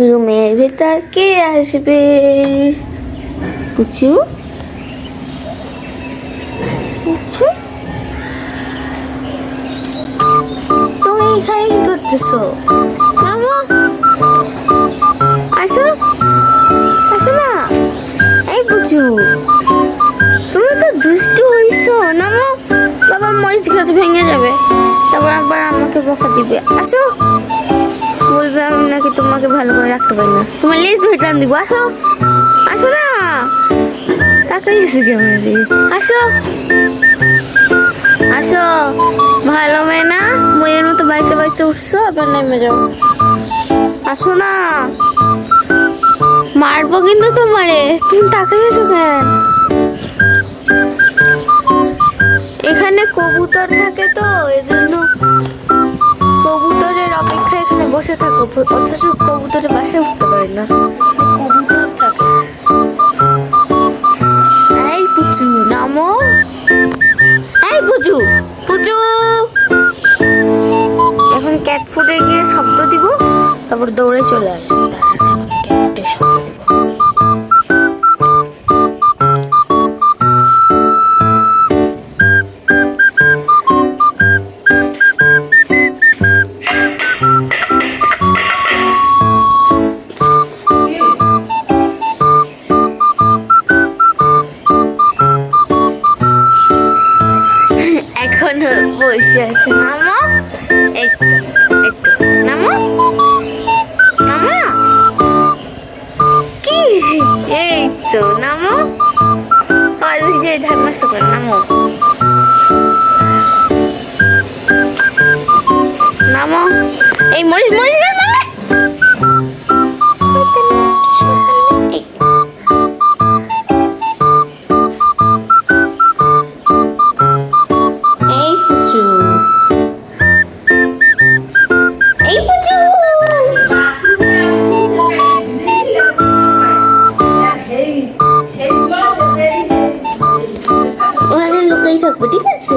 রুমের ভেতর কে আসবে? পুচু পুচু, তুমি এখানে কি করতেছো? নামো, আসো আসো না। এই পুচু, তুমি তো দুষ্টু হইছো। নামো, বাবা মরিচ গাছ ভেঙে যাবে, তারপর আবার আমাকে বকা দিবে। আসো, বলবে আমি নাকি তোমাকে ভালো করে রাখতে পারি না, তোমার লেজ ধরে টান দিব। আসো আসো না, তাকাইছি কেমন দিকে। আসো আসো, ভালো মেয়ে না, মেয়ের মতো বাইতে বাইতে উঠছো, আবার নেমে যাও। আসো না, মারবো কিন্তু তোমারে। তুমি তাকাইছো কেন? এখানে কবুতর থাকে তো এজন্য কবুতরের অপেক্ষায় এখানে বসে থাকো, অথচ কবুতরের বাসায় উঠতে পারি না, কবুতর থাকে। এই পুচু নামো, এই পুচু পুচু। এখন ক্যাট ফুডে গিয়ে শব্দ দিব, তারপর দৌড়ে চলে আসবে। ক্যাট ফুডের শব্দ দিব। এখনো বসে আছে। নামো, একটু একটু নামো, নামো না। কি, এই তো নামো। যে ধার্মাস্ত করে নামো, নামো। এই মরিচ মরিচ গাছ মানে এই পুচু, এই পুচু। ওখানে লোকাই থাকবো, ঠিক আছে?